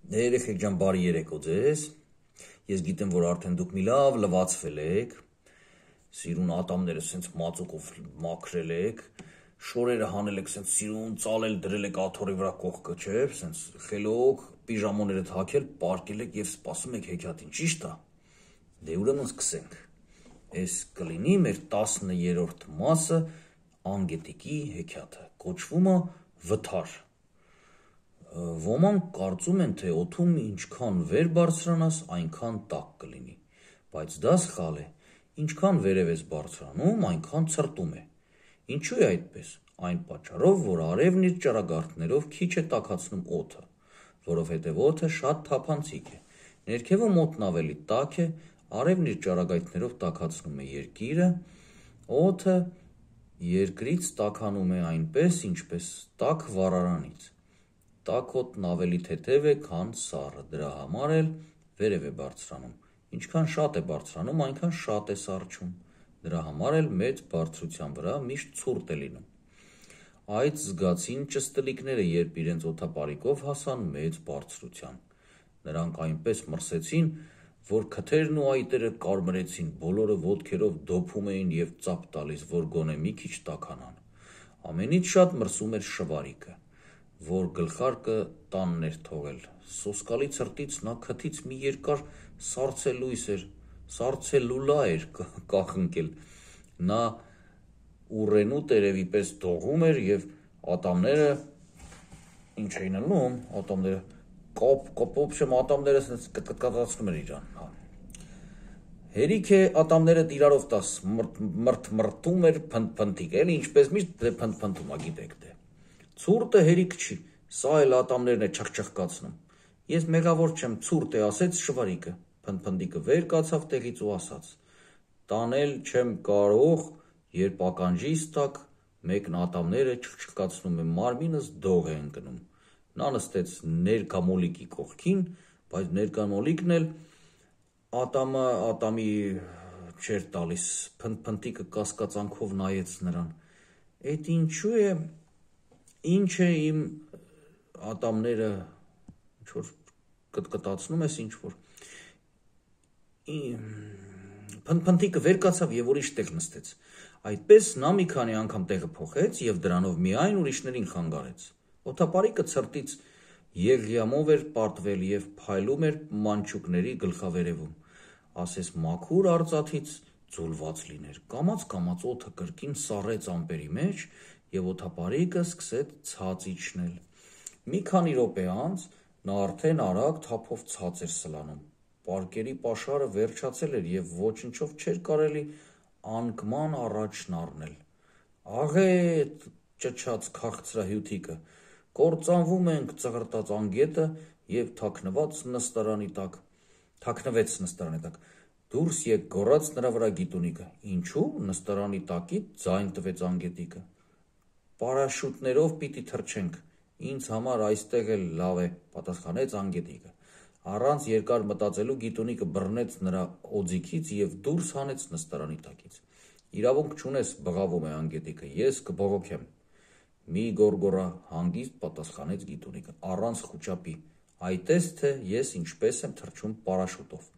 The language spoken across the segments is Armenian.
Երեխեք ջան, բարի երեկո ձեզ։ Ես գիտեմ, որ արդեն դուք մի լավ լվացվել եք, սիրուն ատամները սենց մածուկով մաքրել եք, շորերը հանել եք սենց սիրուն ծալել դրել եք աթոռի վրա կողքը, չէ՞, սենց խելոք պիժամոներդ հագել, պարկել եք եւ սպասում եք հեքիաթին, ճիշտ է։ Դե ուրեմն սկսենք։ Այս կլինի մեր 10-րդ մասը անգետիկի հեքիաթը, կոչվում է վթար։ Ոմանք կարծում են, թե օդում ինչքան վեր բարձրանաս, այնքան տաք կլինի, բայց դա սխալ է, ինչքան վերև ես բարձրանում, այնքան ցրտում է։ Ինչու է այդպես։ Այն պատճառով, որ արևն իր ճառագարտներով քիչ է տաքացնում օդը, որովհետև օդը շատ թափանցիկ է։ Ներքևում օդն ավելի տաք է, արևն իր ճառագայթներով տաքացնում է երկիրը, օդը երկրից տաքանում է այնպես, ինչպես տաք վառարանից։ Տաք օդն ավելի թեթև է, քան սառը, դրա համար էլ վերև է բարձրանում։ Ինչքան շատ է բարձրանում, այնքան շատ է սառչում։ Դրա համար էլ մեծ բարձրության վրա միշտ ցուրտ է լինում։ Այդ զգացին ճստլիկները, երբ իրենց օդապարիկով հասան մեծ բարձրության։ Նրանք այնպես մրսեցին, որ քթերն ու այտերը կարմրեցին, բոլորը ոտքերով դոփում էին եւ ծափ տալիս, որ գոնե մի քիչ տաքանան։ Ամենից շատ մրսում էր շվարիկը, որ գլխարկը տանն էր թողել։ Սոսկալի ցրտից նա քթից մի երկար սառցելուլա էր կախնկել։ Նա ուռենու տերևի պես դողում էր եւ ատամները ինչ էին անում, ատամները ատամները sense կտկտկացնում էր իրան, հա։ Հերիք է ատամները իրարով տաս մրթում էր փնթփնթիկ, էլի ինչպես միշտ փնթփնթում ա գիտեք դե։ Ցուրտը հերիք չի, սա էլ ատամներն է չխչխկացնում։ Ես մեղավոր չեմ, ցուրտ է, ասեց շվարիկը։ Փնթփնթիկը վեր կացավ տեղից ու ասաց. տանել չեմ կարող, երբ ականջիս տակ մեկն ատամները չխչխկացնում է, մարմինս դող է ընկնում։ Նա նստեց ներկամոլիկի կողքին, բայց ներկամոլիկն էլ ատամի չէր տալիս, փնթփնթիկը կասկածանքով նայեց նրան։ Էդ ինչու է, ինչ է իմ ատամները ինչ-որ կտկտացնում ես ինչ-որ։ Փնթփնթիկը վեր կացավ եւ ուրիշ տեղ նստեց։ Այդպես նա մի քանի անգամ տեղը փոխեց եւ դրանով միայն ուրիշներին խանգարեց։ Օդապարիկը ցրտից եղյամով էր պատվել եւ փայլում էր մանչուկների գլխավերևում։ Ասես մաքուր արծաթից ձուլված լիներ։ Կամաց օդը կրկին սառեց ամպերի մեջ եւ օդապարիկը սկսեց ցած իջնել։ Մի քանի րոպե անց նա արդեն արագ թափով ցած էր սլանում։ Պարկերի պաշարը վերջացել էր եւ ոչնչով չէր կարելի անկման առաջն առնել։ Աղետ ճչաց քաղցրահյութիկը։ Կործանվում ենք, ծղրտաց անգետը եւ թաքնվեց նստարանի տակ։ Դուրս եկ գոռաց նրա վրա գիտունիկը։ Ինչու՞, նստարանի տակից ձայն տվեց անգետիկը։ Պարաշուտներով պիտի թռչենք, ինձ համար այստեղ էլ լավ է, պատասխանեց անգետիկը։ Առանց երկար մտածելու գիտունիկը բռնեց նրա օձիքից եւ դուրս հանեց նստարանի տակից։ Իրավունք չունես, բղավում է անգետիկը, ես կբողոքեմ։ Մի գորգորա, հանգիստ պատասխանեց գիտունիկը, առանց խուճապի, այտես թե ես ինչպես եմ թռչում պարաշուտով։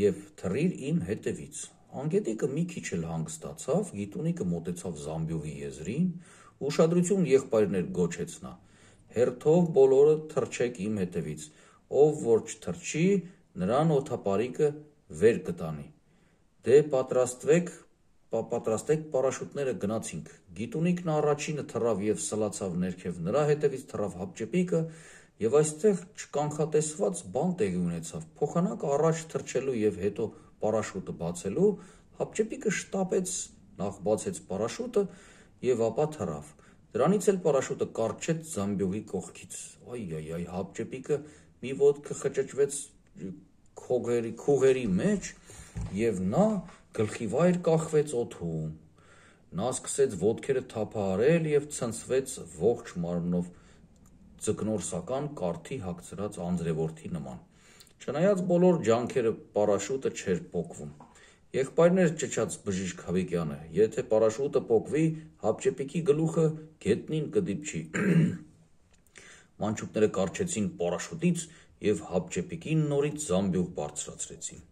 Եվ թռիր իմ հետևից։ Անգետիկը մի քիչ էլ հանգստացավ, գիտունիկը մոտեցավ զամբյուղի եզրին, ուշադրություն եղբայրներ գոչեց նա։ Հերթով բոլորը թռչեք իմ հետևից, ով որ չթռչի, նրան օդապարիկը վեր կտանի։ Դե պատրաստեք պարաշուտները, գնացինք։ Գիտունիկն առաջինը թռավ եւ սլացավ ներքև, նրա հետևից թռավ հապճեպիկը եւ այստեղ չկանխատեսված բան տեղի ունեցավ։ Փոխանակ առաջ թռչելու եւ հետո պարաշուտը բացելու, հապճեպիկը շտապեց, նախ բացեց պարաշուտը եւ ապա թռավ։ Դրանից էլ պարաշուտը կառչեց զամբյուղի կողքից։ Այ, հապճեպիկը մի ոտքը խճճվեց քուղերի մեջ եւ նա գլխիվայր կախվեց օդում։ Նա սկսեց ոտքերը թափահարել եւ ցնցվեց ողջ մարմնով ձկնորսական կարթի հագցրած անձրևորդի նման։ Չնայած բոլոր ջանքերը պարաշուտը չէր պոկվում։ Եղբայրներ ճչաց բժիշկ Հավիկյանը, եթե պարաշուտը պոկվի, հապճեպիկի գլուխը գետնին կդիպչի։ մանչուկները կառչեցին պարաշուտից և հապճեպիկին նորից զամբյուղ բարձրացրեցին։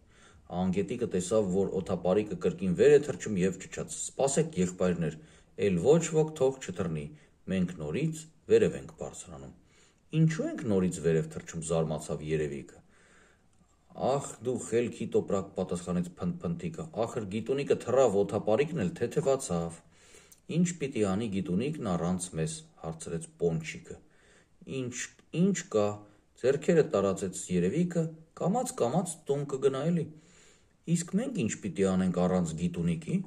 Անգետիկը տեսավ, որ օդապարիկը կրկին վեր է թռչում և ճչաց. «Սպասեք, եղբայրներ, էլ ոչ ոք թող չթռնի, մենք նորից վերև ենք բարձրանում»։ «Ինչու ենք նորից վերև թռչում», զարմացավ երևիկը։ «Ախ, դու խելքի տոպրակ», պատասխանեց Փնթփնթիկը, «ախր գիտունիկը թռավ, օդապարիկն էլ թեթևացավ»։ «Ինչ պիտի անի գիտունիկն առանց մեզ», հարցրեց Պոնչիկը։ Ինչ կա, ձեռքերը տարածեց երևիկը, կամաց-կամաց տուն կգնա էլի։ «Իսկ մենք ինչ պիտի անենք առանց գիտունիկի»։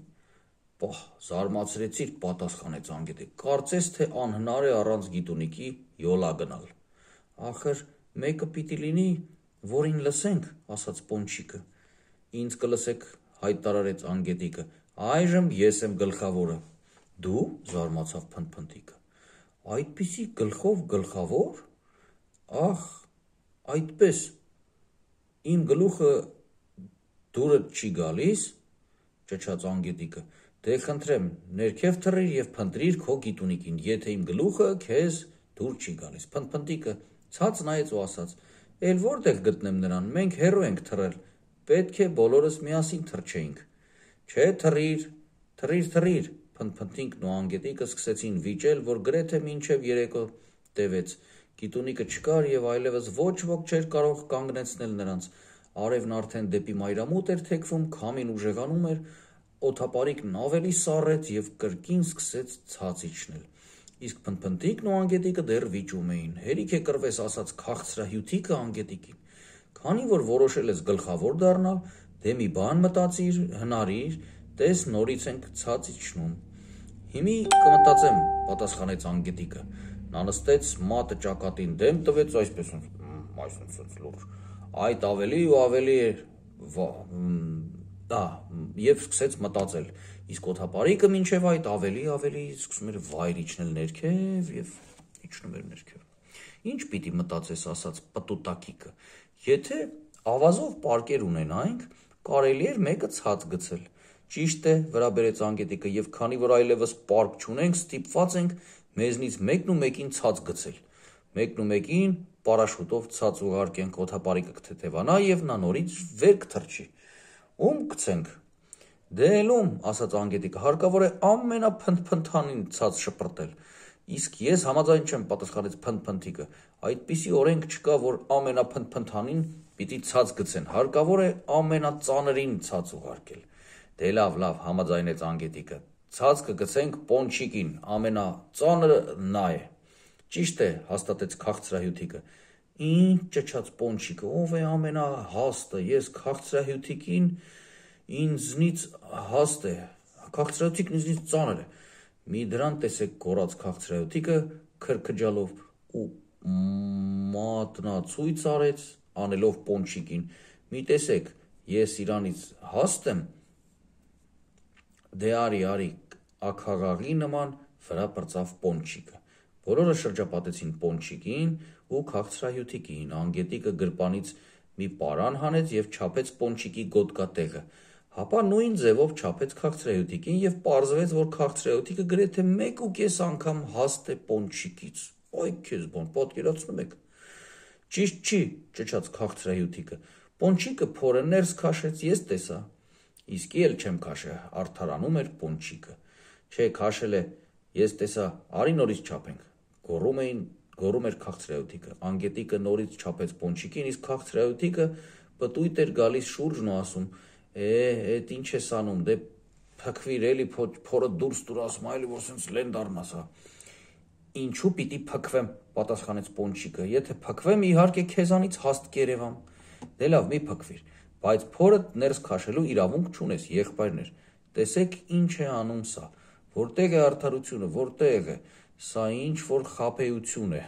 «Պահ, զարմացրեցիր», պատասխանեց անգետիկը, «կարծես թե անհնար է առանց գիտունիկի յոլա գնալ»։ «Ախր մեկը պիտի լինի, որին լսենք», ասաց Պոնչիկը։ «Ինձ կլսեք», հայտարարեց անգետիկը, «այժմ ես եմ գլխավորը»։ «Դու», զարմացավ Փնթփնթիկը, «այդպիսի գլխով գլխավոր»։ «Ախ, այդպես, իմ գլուխը դուրդ չի գալիս», ճչաց անգետիկը։ «Դե խնդրեմ, ներքև թռիր և փնտրիր քո գիտունիկին, եթե իմ գլուխը քեզ դուր չի գալիս»։ Փնթփնթիկը ցած նայեց ու ասաց. «Էլ որտեղ գտնեմ նրան, մենք հեռու ենք թռել, պետք է բոլորս միասին թռչեինք»։ «Չէ, թռիր, թռիր»։ Փնթփնթիկն ու անգետիկը սկսեցին վիճել, որ գրեթե մինչև երեկո տևեց։ Գիտունիկը չկար և այլևս ոչ ոք չէր կարող կանգնեցնել նրանց։ Արևն արդեն դեպի մայրամուտ էր թեքվում, քամին ուժեղանում էր, օդապարիկն ավելի սառեց և կրկին սկսեց ցած իջնել։ Իսկ Փնթփնթիկն ու անգետիկը դեռ վիճում էին։ «Հերիք է կռվես», ասաց քաղցրահյութիկը անգետիկին։ «Քանի որ որոշել ես գլխավոր դառնալ, դե մի բան մտածիր, հնարիր, տես նորից ենք ցած իջնում»։ «Հիմի կմտածեմ», պատասխանեց անգետիկը։ Նա նստեց մատը ճակատին դեմ տվեց, այսպես լուրջ, այդ ավելի ու ավելի էր և սկսեց մտածել, իսկ օդապարիկը մինչև այդ ավելի սկսում էր վայր իջնել ներքև և իջնում էր ներքև։ «Ինչ պիտի մտածես», ասաց պտուտակիկը, «եթե ավազով պարկեր ունենայինք, կարելի էր մեկը ցած գցել»։ «Ճիշտ է», վրա բերեց անգետիկը, «և քանի որ այլևս պարկ չունենք, ստիպված ենք մեզնից մեկն ու մեկին ցած գցել։ Մեկն ու մեկին պարաշուտով ցած ուղարկենք, օդապարիկը կթեթևանա և նա նորից վեր կթռչի»։ «Ում գցենք»։ «Դե էլ ում», ասաց անգետիկը, «հարկավոր է ամենափնթփնթանին ցած շպրտել»։ «Իսկ ես համաձայն չեմ», պատասխանեց Փնթփնթիկը, «այդպիսի օրենք չկա, որ ամենափնթփնթանին պիտի ցած գցեն, հարկավոր է ամենածանրին ցած ուղարկել»։ «Դե լավ, համաձայնեց անգետիկը, ցած կգցենք Պոնչիկին, ամենածանրը նա է»։ «Ճիշտ է», հաստատեց քաղցրահյութիկը։ «Ինչ», ճչաց Պոնչիկը, «ով է ամենահաստը, ես քաղցրահյութիկին ինձնից հաստ է, քաղցրահյութիկն ինձնից ծանր է»։ «Մի դրան տեսեք», գոռաց քաղցրահյութիկը քրքջալով ու մատնացույց արեց, անելով Պոնչիկին։ «Մի տեսեք, ես իրանից հաստ եմ»։ «Դե արի», աքաղաղի նման վրա պրծավ Պոնչիկը։ Բոլորը շրջապատեցին Պոնչիկին ու քաղցրահյութիկին։ Անգետիկը գրպանից մի պարան հանեց և չափեց Պոնչիկի գոտկատեղը, հապա նույն ձևով չափեց քաղցրահյութիկին և պարզվեց, որ քաղցրահյութիկը գրեթե 1.5 անգամ հաստ է Պոնչիկից։ «Այ քեզ բան, պատկերացնում եք»։ «Ճիշտ չի», ճչաց քաղցրահյութիկը, «Պոնչիկը փորը ներս քաշեց, ես տեսա»։ «Իսկի էլ չեմ քաշե», արդարանում էր Պոնչիկը։ «Չէ, քաշել է, ես տեսա, արի նորից չափենք», գոռում էր քաղցրահյութիկը։ Անգետիկը նորից չափեց Պոնչիկին, իսկ քաղցրահյութիկը պտույտ էր գալիս շուրջն ու ասում. «Էդ ինչ ես անում, դե փքվիր էլի, փորը դուրս տուր, ասում այլի որ սենց լեն դառնաս հա»։ «Ինչու պիտի փքվեմ», պատասխանեց Պոնչիկը, «եթե փքվեմ, իհարկե քեզանից հաստ կերևամ»։ «Դե լավ, մի փքվիր, բայց փորդ ներս քաշելու իրավունք չունես, եղբայրներ, տեսեք ինչ է անում սա, որտե՞ղ է արդարությունը, որտե՞ղ է, սա ինչ-որ խաբեություն է»։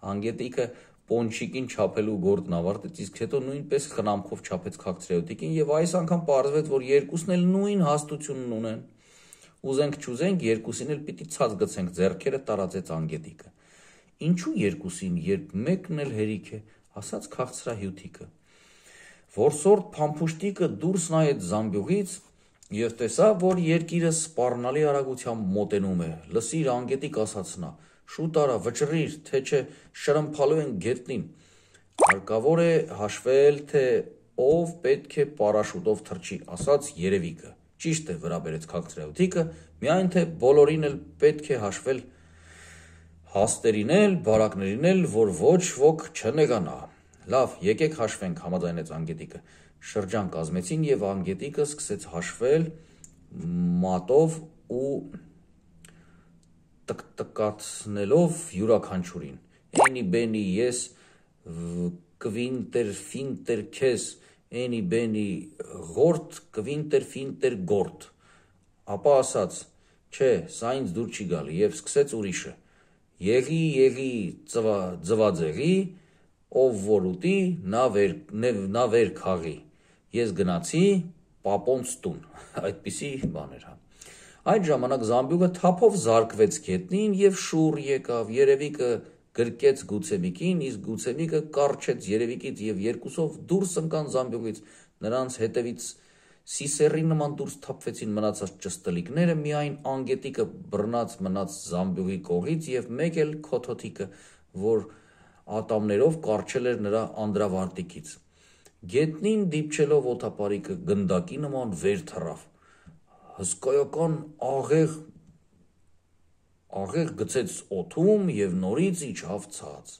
Անգետիկը Պոնչիկին չափելու գործն ավարտեց, իսկ հետո նույնպես խնամքով չափեց քաղցրահյութիկին և այս անգամ պարզվեց, որ երկուսն էլ նույն հաստությունն ունեն։ «Ուզենք չուզենք, երկուսին էլ պիտի ցած գցենք», ձեռքերը տարածեց անգետիկը։ «Ինչու երկուսին, երբ մեկն էլ հերիք է», ասաց քաղցրահյութիկը։ Որսորդ փամփուշտիկը դուրս նայեց զամբյուղից և տեսավ, որ երկիրը սպառնալի արագությամբ մոտենում է։ «Լսիր, անգետիկ», ասաց նա, շուտ արա, վճռիր, թե չէ շրմփալու են գետնին։ Հարկավոր է հաշվել, թե ով պետք է պարաշուտով թռչի, ասաց Երևիկը։ Ճիշտ է, վրա բերեց քաղցրահյութիկը, միայն թե բոլորին էլ պետք է հաշվել, հաստերին էլ, բարակներին էլ, որ ոչ ոք չնեղանա։ Լավ, եկեք հաշվենք, համաձայնեց Անգետիկը։ Շրջան կազմեցին եւ Անգետիկը սկսեց հաշվել մատով ու տկտկացնելով յուրաքանչյուրին։ Էնի բենի ես կվինտեր ֆինտեր քեզ, էնի բենի ղորտ կվինտեր ֆինտեր գորտ։ Ապա ասաց. չէ, սա ինձ դուր չի գալի եւ սկսեց ուրիշը։ Եղի ձվածեղի, ով որ ուտի, նա վեր քաղի։ Ես գնացի պապոնց տուն։ Այդպիսի բան էր, հա։ Այդ ժամանակ Զամբյուղը թափով զարկվեց գետնին եւ շուռ եկավ, Երևիկը գրկեց Գուցեմիկին, իսկ Գուցեմիկը կառչեց Երևիկից եւ երկուսով դուրս ընկան Զամբյուղից, նրանց հետևից սիսեռի նման դուրս թափվեցին մնացած ճստլիկները, միայն Անգետիկը բռնած մնաց Զամբյուղի կողից եւ մեկ էլ Քոթոթիկը, որ ատամներով կառչել էր նրա անդրավարտիքից։ Գետնին դիպչելով օդապարիկը գնդակի նման վեր թռավ։ Հսկայական աղեղ գցեց օդում եւ նորից իջավ ցած։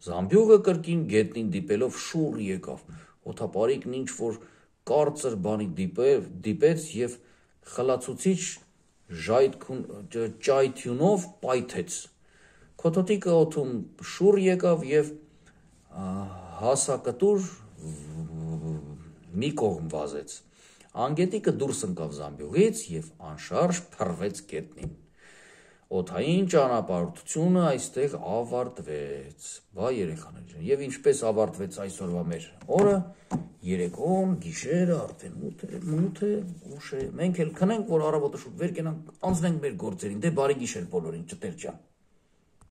Զամբյուղը կրկին գետնին դիպելով շուռ եկավ։ Օդապարիկն ինչ որ կարծր բանի դիպեց եւ խլացուցիչ ճայթյունով պայթեց։ Քոթոթիկը օդում շուռ եկավ եւ հասակտուր մի կողմ վազեց։ Անգետիկը դուրս ընկավ Զամբյուղից եւ անշարժ փռվեց գետնին։ Օդային ճանապարհորդությունը այստեղ ավարտվեց։ Բա երեխաներ, եւ ինչպես ավարտվեց այսօրվա մեր օրը, երեկոն, գիշերը, արդեն մութ է, ուշ է։ Մենք էլ քնենք, որ առավոտը շուտ վեր կենանք, անցնենք մեր գործերին։ Դե բարի գիշեր բոլորին, ճտեր ջան։